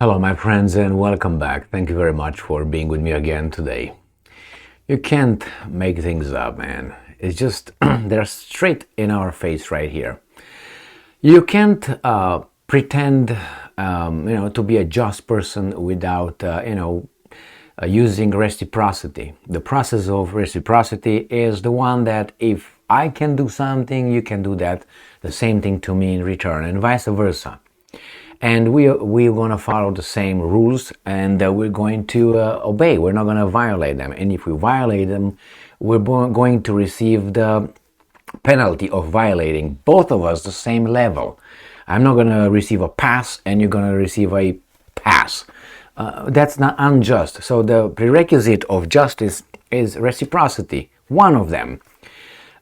Hello, my friends, and welcome back. Thank you very much for being with me again today. You can't make things up, man. It's just, they're straight in our face right here. You can't pretend, to be a just person without, using reciprocity. The process of reciprocity is the one that if I can do something, you can do that, the same thing to me in return, and vice versa. And we're going to follow the same rules, and we're going to obey. We're not going to violate them. And if we violate them, we're going to receive the penalty of violating, both of us, the same level. I'm not going to receive a pass, and you're going to receive a pass. That's not unjust. So the prerequisite of justice is reciprocity, one of them.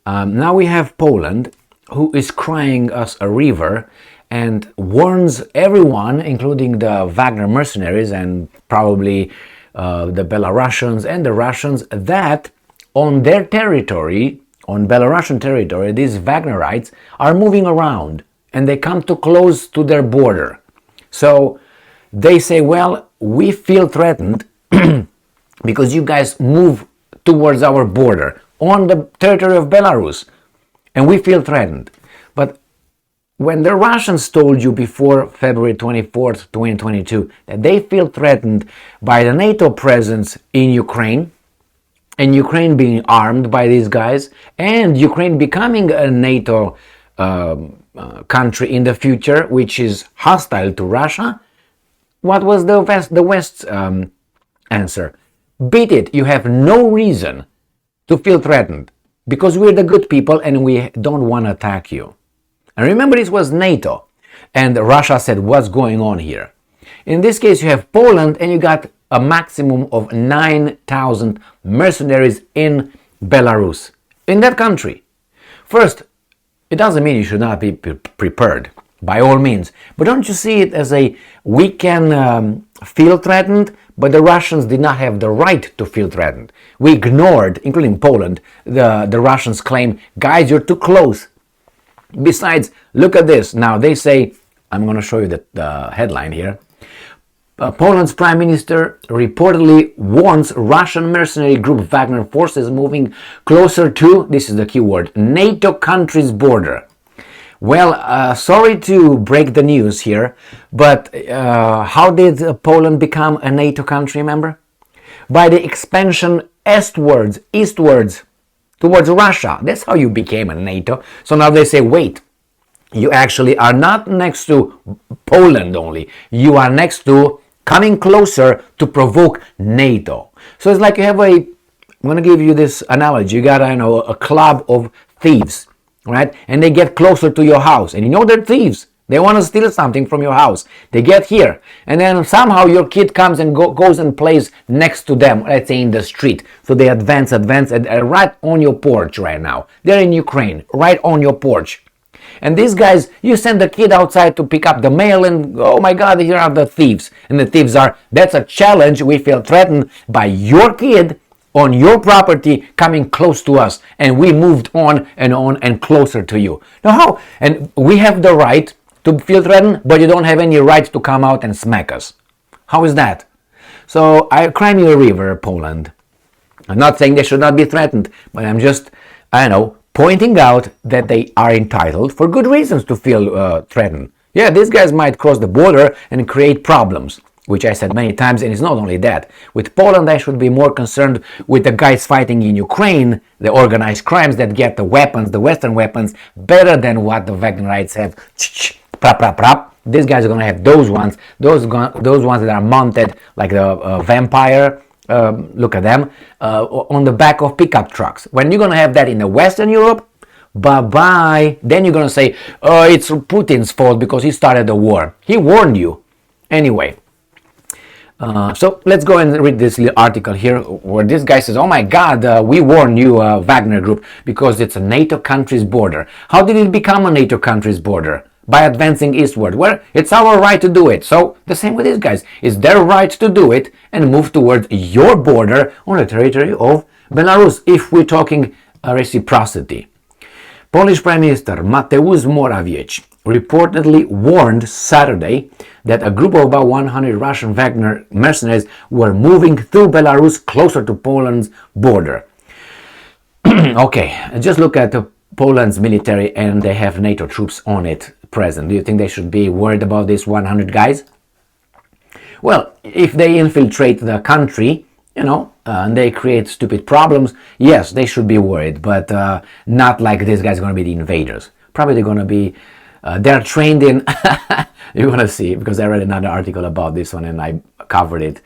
Now we have Poland, who is crying us a river, and warns everyone, including the Wagner Mercenaries and probably the Belarusians and the Russians, that on their territory, on Belarusian territory, these Wagnerites are moving around and they come too close to their border. So they say, well, we feel threatened because you guys move towards our border on the territory of Belarus, and we feel threatened. But when the Russians told you before February 24th, 2022, that they feel threatened by the NATO presence in Ukraine, and Ukraine being armed by these guys, and Ukraine becoming a NATO country in the future, which is hostile to Russia, what was the West's answer? Beat it. You have no reason to feel threatened because we're the good people and we don't want to attack you. And remember, this was NATO, and Russia said, what's going on here? In this case, you have Poland, and you got a maximum of 9,000 mercenaries in Belarus, in that country. First, it doesn't mean you should not be prepared, by all means. But don't you see it as we can feel threatened, but the Russians did not have the right to feel threatened. We ignored, including Poland, the Russians' claim, guys, you're too close. Besides, look at this. Now they say, I'm going to show you the headline here. Poland's prime minister reportedly warns Russian mercenary group Wagner forces moving closer to, this is the key word, NATO country's border. Well, sorry to break the news here, but how did Poland become a NATO country member? By the expansion eastwards, towards Russia. That's how you became a NATO. So now they say, wait, you actually are not next to Poland only. You are next to, coming closer to provoke NATO. So it's like you have I'm going to give you this analogy. You got, a club of thieves, right? And they get closer to your house. And they're thieves. They want to steal something from your house. They get here. And then somehow your kid comes and goes and plays next to them, let's say in the street. So they advance, and right on your porch right now. They're in Ukraine, right on your porch. And these guys, you send the kid outside to pick up the mail and, oh my God, here are the thieves. And the thieves that's a challenge. We feel threatened by your kid on your property coming close to us. And we moved on and closer to you. Now how? And we have the right to feel threatened, but you don't have any right to come out and smack us. How is that? So, Crimea River, Poland. I'm not saying they should not be threatened, but I'm just, pointing out that they are entitled, for good reasons, to feel threatened. Yeah, these guys might cross the border and create problems, which I said many times, and it's not only that. With Poland, I should be more concerned with the guys fighting in Ukraine, the organized crimes that get the weapons, the Western weapons, better than what the Wagnerites have. These guys are going to have those ones that are mounted like the vampire, look at them, on the back of pickup trucks. When you're going to have that in the Western Europe, bye-bye. Then you're going to say, oh, it's Putin's fault because he started the war. He warned you. Anyway, so let's go and read this little article here where this guy says, oh my God, we warn you, Wagner Group, because it's a NATO country's border. How did it become a NATO country's border? By advancing eastward. Well, it's our right to do it. So the same with these guys. It's their right to do it and move towards your border on the territory of Belarus, if we're talking reciprocity. Polish Prime Minister Mateusz Morawiecki reportedly warned Saturday that a group of about 100 Russian Wagner mercenaries were moving through Belarus closer to Poland's border. Okay, just look at Poland's military, and they have NATO troops on it present. Do you think they should be worried about these 100 guys? Well, if they infiltrate the country, and they create stupid problems, yes, they should be worried, but not like this guy's going to be the invaders. Probably they're going to be, they're trained in, you're going to see, because I read another article about this one and I covered it.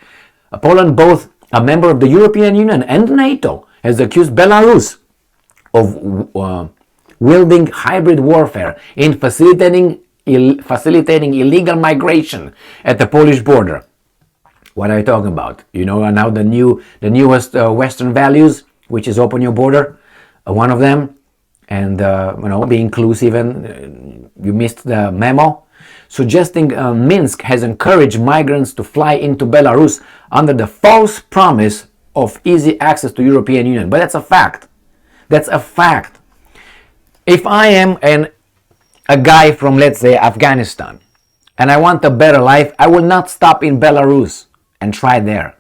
Poland, both a member of the European Union and NATO, has accused Belarus of wielding hybrid warfare in facilitating illegal migration at the Polish border. What are you talking about? Now the newest Western values, which is open your border, one of them, and be inclusive. And you missed the memo, suggesting Minsk has encouraged migrants to fly into Belarus under the false promise of easy access to European Union. But that's a fact. That's a fact. If I am a guy from, let's say, Afghanistan, and I want a better life, I will not stop in Belarus and try there.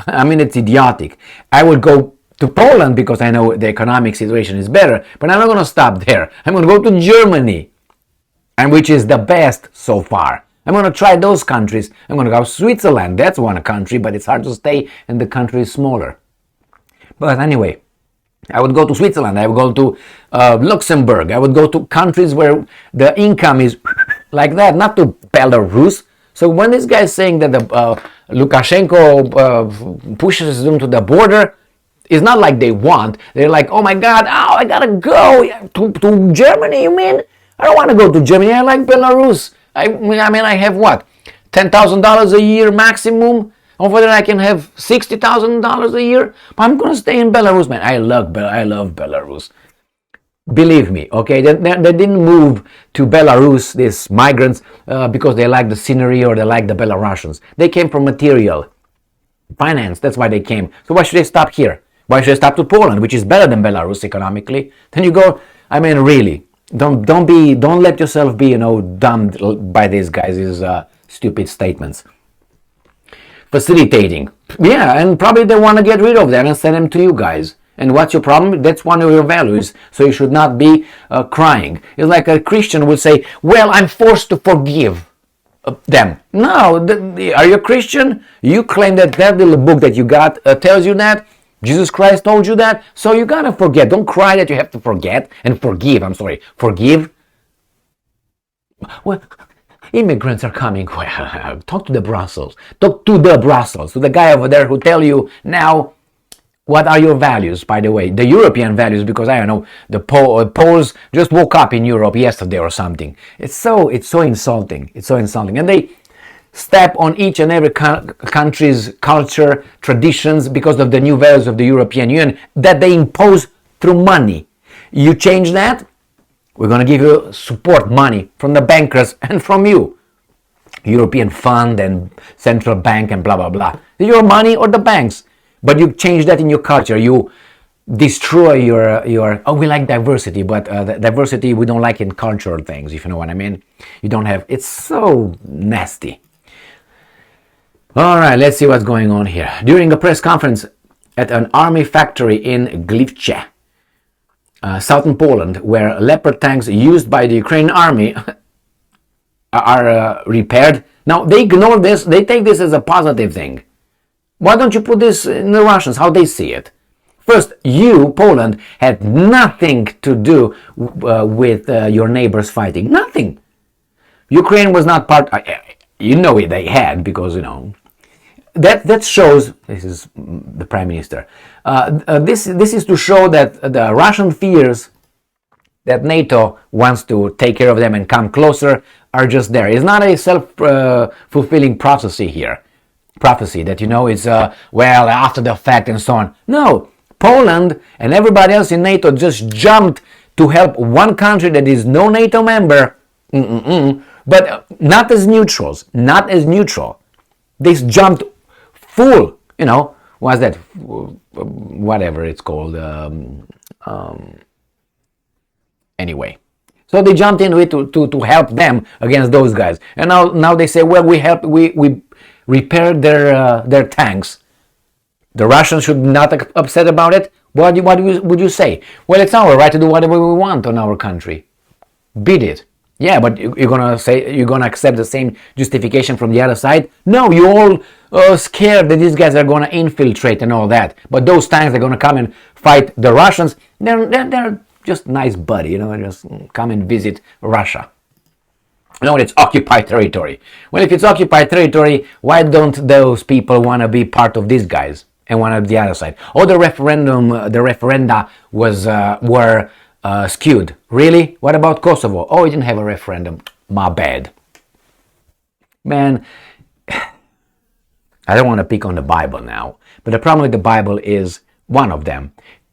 I mean, it's idiotic. I will go to Poland because I know the economic situation is better, but I'm not going to stop there. I'm going to go to Germany, and which is the best so far. I'm going to try those countries. I'm going to go to Switzerland. That's one country, but it's hard to stay, and the country is smaller. But anyway, I would go to Switzerland. I would go to Luxembourg. I would go to countries where the income is like that, not to Belarus. So when this guy is saying that Lukashenko pushes them to the border, it's not like they want. They're like, oh my God, I gotta go to Germany. You mean? I don't want to go to Germany. I like Belarus. I mean, I have what? $10,000 a year maximum. Over there, I can have $60,000 a year. But I'm gonna stay in Belarus, man. I love Belarus. Believe me, okay? They didn't move to Belarus, these migrants, because they like the scenery or they like the Belarusians. They came from material finance. That's why they came. So why should they stop here? Why should they stop to Poland, which is better than Belarus economically? Then you go. I mean, really, don't let yourself be dumbed by these guys' stupid statements. Facilitating, yeah, and probably they want to get rid of them and send them to you guys. And what's your problem? That's one of your values, so you should not be crying. It's like a Christian would say, well, I'm forced to forgive them. No, are you a Christian? You claim that little book that you got tells you that. Jesus Christ told you that, so you gotta forget. Don't cry that you have to forget and forgive. I'm sorry, forgive. Well, immigrants are coming. Well, talk to the Brussels. Talk to the Brussels, to the guy over there who tell you now what are your values, by the way. The European values, because I don't know, the Poles just woke up in Europe yesterday or something. It's so insulting. It's so insulting. And they step on each and every country's culture, traditions, because of the new values of the European Union that they impose through money. You change that, we're going to give you support money from the bankers and from you. European Fund and Central Bank and blah, blah, blah. Your money or the banks. But you change that in your culture. You destroy your we like diversity, but the diversity we don't like in cultural things, if you know what I mean. You don't have, it's so nasty. All right, let's see what's going on here. During a press conference at an army factory in Gliwice, southern Poland, where Leopard tanks used by the Ukrainian army are repaired. Now, they ignore this. They take this as a positive thing. Why don't you put this in the Russians, how they see it? First, you, Poland, had nothing to do with your neighbors fighting. Nothing. Ukraine was not part. They had, because that shows. This is the Prime Minister. This is to show that the Russian fears that NATO wants to take care of them and come closer are just there. It's not a self-fulfilling prophecy here. Prophecy that it's after the fact and so on. No, Poland and everybody else in NATO just jumped to help one country that is no NATO member, but not as neutrals. Not as neutral. They jumped full. What's that? Whatever it's called. Anyway, So they jumped into it to help them against those guys. And now they say, well, we repaired their tanks. The Russians should not be upset about it. What would you say? Well, it's our right to do whatever we want on our country. Beat it. Yeah, but you're gonna accept the same justification from the other side? No, you're all scared that these guys are gonna infiltrate and all that. But those tanks are gonna come and fight the Russians. They're just nice buddy, just come and visit Russia. No, it's occupied territory. Well, if it's occupied territory, why don't those people want to be part of these guys and one of the other side? Oh, the referenda were skewed. Really? What about Kosovo? Oh, it didn't have a referendum. My bad. Man, I don't want to pick on the Bible now, but the problem with the Bible is, one of them,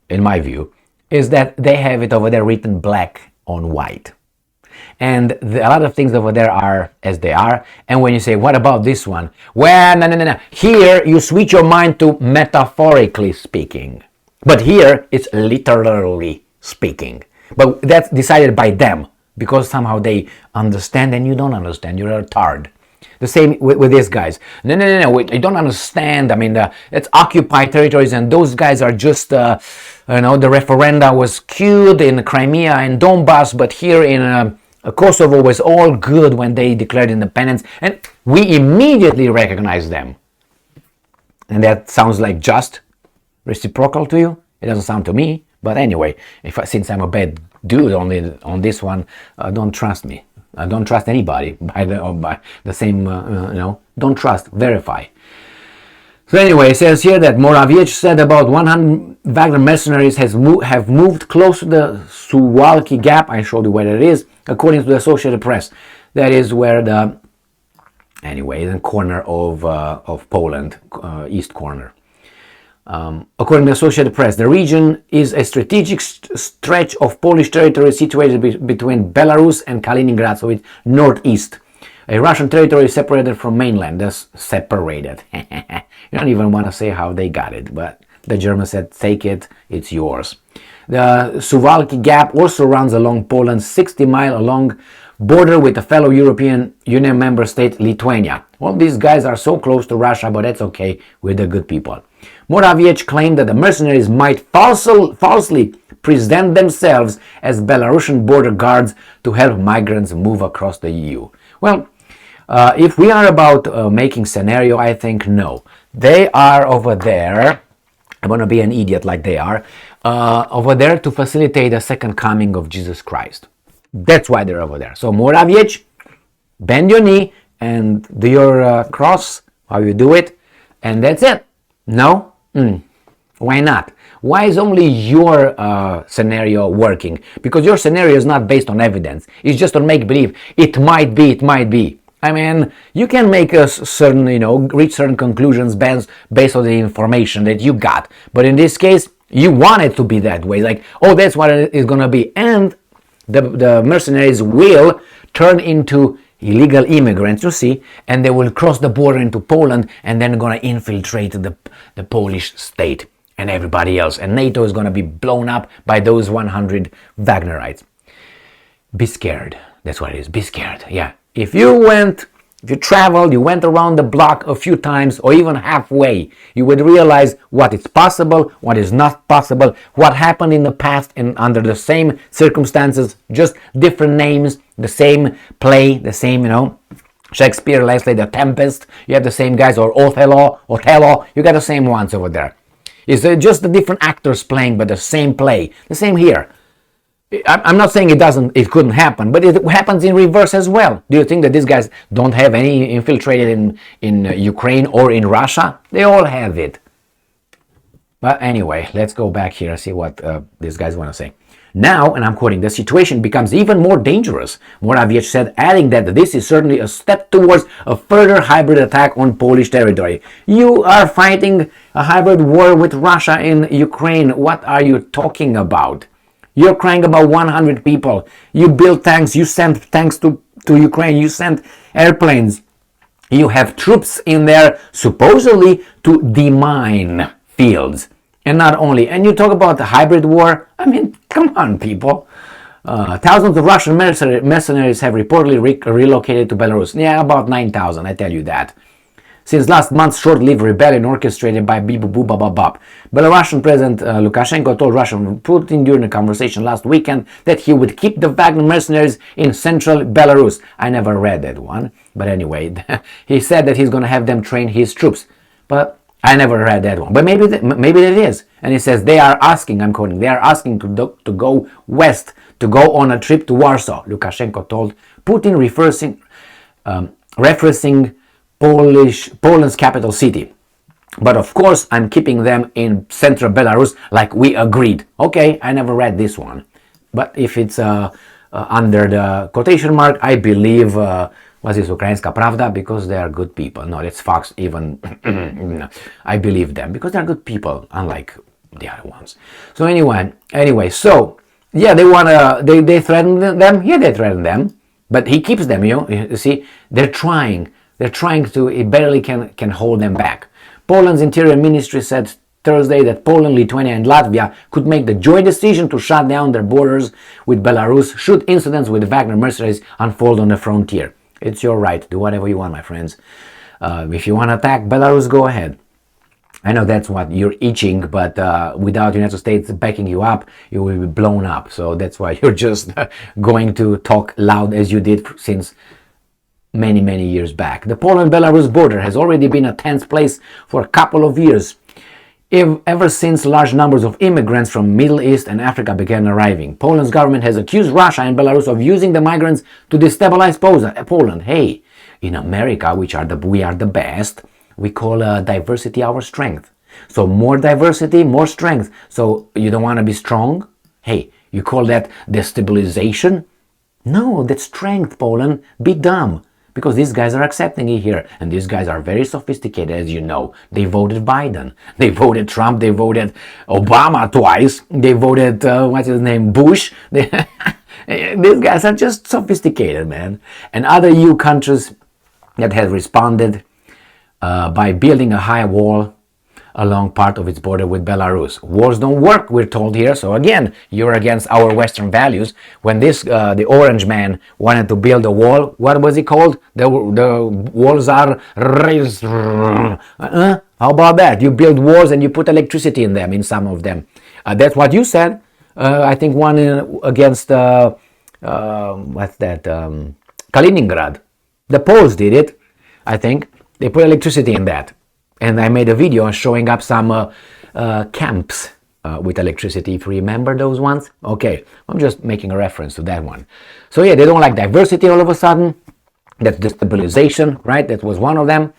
in my view, is that they have it over there written black on white. And a lot of things over there are as they are. And when you say, what about this one? Well, no. Here, you switch your mind to metaphorically speaking. But here, it's literally speaking. But that's decided by them, because somehow they understand and you don't understand. You're a retard. The same with these guys. No, you don't understand. I mean, it's occupied territories, and those guys are just, the referenda was skewed in Crimea and Donbass, but here in Kosovo was all good when they declared independence, and we immediately recognize them. And that sounds like just reciprocal to you? It doesn't sound to me. But anyway, since I'm a bad dude on this one, don't trust me. Don't trust anybody by the same, don't trust, verify. So anyway, it says here that Morawiecki said about 100 Wagner mercenaries have moved close to the Suwalki Gap. I showed you where it is, according to the Associated Press. That is where the corner of Poland, east corner. According to the Associated Press, the region is a strategic stretch of Polish territory situated between Belarus and Kaliningrad, so it's northeast. A Russian territory separated from mainland, thus separated. You don't even want to say how they got it, but the Germans said, take it, it's yours. The Suwalki Gap also runs along Poland's 60-mile-long border with the fellow European Union member state Lithuania. Well, these guys are so close to Russia, but that's okay, we're the good people. Morawiecki claimed that the mercenaries might falsely present themselves as Belarusian border guards to help migrants move across the EU. Well, if we are about making scenario, I think no. They are over there, I'm going to be an idiot like they are, over there to facilitate the second coming of Jesus Christ. That's why they're over there. So Morawiecki, bend your knee and do your cross, how you do it, and that's it. No? Why not? Why is only your scenario working? Because your scenario is not based on evidence. It's just on make-believe. It might be. I mean, you can make a certain, reach certain conclusions based on the information that you got. But in this case, you want it to be that way. Like, oh, that's what it is going to be. And the mercenaries will turn into illegal immigrants, you see, and they will cross the border into Poland and then going to infiltrate the Polish state and everybody else. And NATO is going to be blown up by those 100 Wagnerites. Be scared. That's what it is. Be scared. Yeah. If you traveled, you went around the block a few times or even halfway, you would realize what is possible, what is not possible, what happened in the past and under the same circumstances, just different names, the same play, the same, Shakespeare, Leslie, The Tempest, you have the same guys, or Othello, you got the same ones over there. It's just the different actors playing, but the same play, the same here. I'm not saying it couldn't happen, but it happens in reverse as well. Do you think that these guys don't have any infiltrated in Ukraine or in Russia? They all have it. But anyway, let's go back here and see what these guys want to say. Now, and I'm quoting, the situation becomes even more dangerous, Morawiecki said, adding that this is certainly a step towards a further hybrid attack on Polish territory. You are fighting a hybrid war with Russia in Ukraine. What are you talking about? You're crying about 100 people. You build tanks. You send tanks to Ukraine. You send airplanes. You have troops in there supposedly to demine fields. And not only. And you talk about the hybrid war. I mean, come on, people. Thousands of Russian mercenaries have reportedly relocated to Belarus. Yeah, about 9,000, I tell you that. Since last month's short-lived rebellion orchestrated by Belarusian President Lukashenko told Russian Putin during a conversation last weekend that he would keep the Wagner mercenaries in central Belarus. I never read that one, but anyway, he said that he's going to have them train his troops. But I never read that one. But maybe that is. And he says they are asking, I'm quoting, they are asking to go west, to go on a trip to Warsaw. Lukashenko told Putin, referencing Poland's capital city. But of course, I'm keeping them in central Belarus like we agreed. Okay, I never read this one. But if it's under the quotation mark, I believe, was this Ukrainska Pravda? Because they are good people. No, it's Fox even. I believe them because they're good people, unlike the other ones. So anyway, so yeah, they threaten them. Yeah, they threaten them. But he keeps them, you see, they're trying to, it barely can hold them back. Poland's Interior Ministry said Thursday that Poland, Lithuania and Latvia could make the joint decision to shut down their borders with Belarus should incidents with Wagner mercenaries unfold on the frontier. It's your right, do whatever you want, my friends. If you want to attack Belarus, go ahead. I know that's what you're itching, but without the United States backing you up, you will be blown up. So that's why you're just going to talk loud as you did since many years back. The Poland-Belarus border has already been a tense place for a couple of years, ever since large numbers of immigrants from Middle East and Africa began arriving. Poland's government has accused Russia and Belarus of using the migrants to destabilize Poland. Hey, in America, we are the best, we call diversity our strength. So more diversity, more strength. So you don't want to be strong? Hey, you call that destabilization? No, that's strength, Poland. Be dumb. Because these guys are accepting it here. And these guys are very sophisticated, as you know. They voted Biden. They voted Trump. They voted Obama twice. They voted, what's his name, Bush. These guys are just sophisticated, man. And other EU countries that have responded by building a high wall along part of its border with Belarus. Wars don't work, we're told here. So again, you're against our Western values. When the orange man wanted to build a wall, what was he called? The walls are raised. How about that? You build walls and you put electricity in them, in some of them. That's what you said. I think one against, what's that? Kaliningrad. The Poles did it, I think. They put electricity in that. And I made a video showing up some camps with electricity, if you remember those ones. Okay, I'm just making a reference to that one. So yeah, they don't like diversity all of a sudden. That's destabilization, right? That was one of them.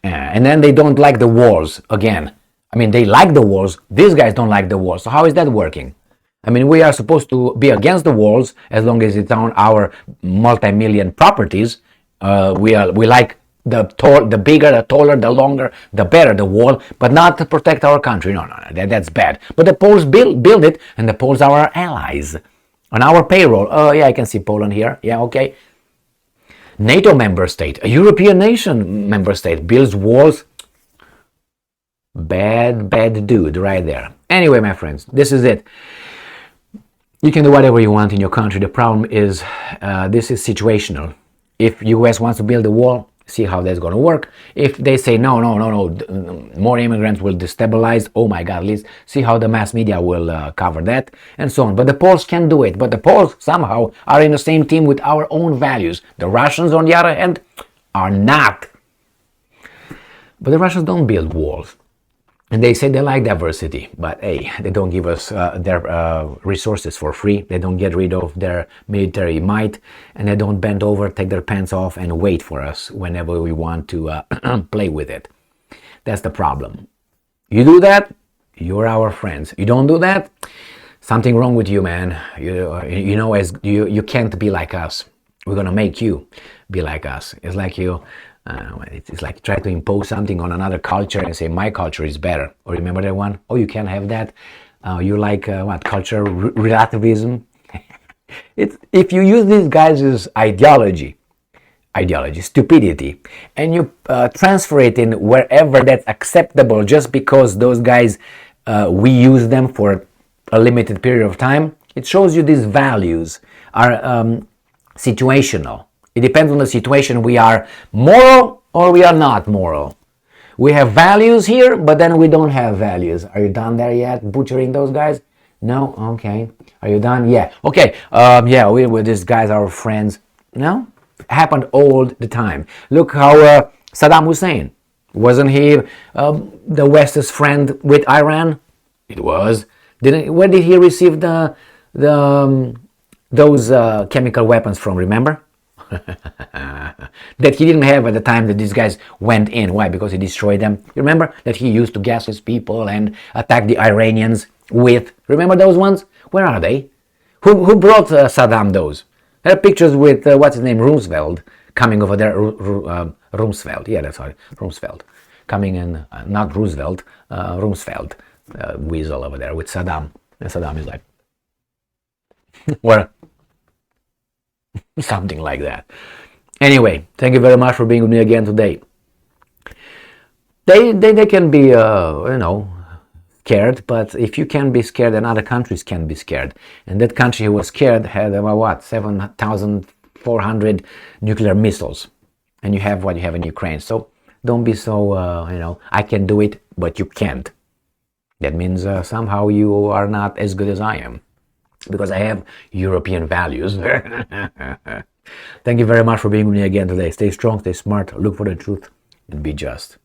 And then they don't like the walls again. I mean, they like the walls. These guys don't like the walls. So how is that working? I mean, we are supposed to be against the walls as long as it's on our multi-million properties. We like the bigger, the taller, the longer, the better the wall, but not to protect our country. No, that's bad. But the Poles build it, and the Poles are our allies. On our payroll, oh yeah, I can see Poland here. Yeah, okay. NATO member state, a European nation member state builds walls. Bad dude right there. Anyway, my friends, this is it. You can do whatever you want in your country. The problem is, this is situational. If US wants to build a wall, see how that's going to work. If they say no, more immigrants will destabilize, oh my God, let's see how the mass media will cover that, and so on. But the Poles can do it. But the Poles somehow are in the same team with our own values. The Russians, on the other hand, are not. But the Russians don't build walls. And they say they like diversity, but hey, they don't give us their resources for free. They don't get rid of their military might, and they don't bend over, take their pants off, and wait for us whenever we want to play with it. That's the problem. You do that, you're our friends. You don't do that, something wrong with you, man. You know, as you can't be like us. We're gonna make you be like us. It's like you. It's like try to impose something on another culture and say my culture is better. Or remember that one? Oh, you can't have that. You like what? Culture relativism. If you use these guys' ideology, stupidity, and you transfer it in wherever that's acceptable, just because those guys we use them for a limited period of time. It shows you these values are situational. It depends on the situation. We are moral or we are not moral. We have values here, but then we don't have values. Are you done there yet, butchering those guys? No? Okay. Are you done? Yeah. Okay. Yeah, we these guys are friends. No? Happened all the time. Look how Saddam Hussein, wasn't he the West's friend with Iran? It was. Where did he receive those chemical weapons from? Remember? That he didn't have at the time that these guys went in. Why? Because he destroyed them. You remember that he used to gas his people and attack the Iranians with. Remember those ones? Where are they? Who brought Saddam those? There are pictures with what's his name, Roosevelt, coming over there. Rumsfeld. Yeah, that's right, Rumsfeld. Coming in, not Roosevelt, Rumsfeld, weasel over there with Saddam. And Saddam is like, well, something like that. Anyway, thank you very much for being with me again today. They can be, scared, but if you can be scared, then other countries can be scared. And that country who was scared had about 7,400 nuclear missiles. And you have what you have in Ukraine. So don't be so, I can do it, but you can't. That means somehow you are not as good as I am. Because I have European values. Thank you very much for being with me again today. Stay strong, stay smart, look for the truth, and be just.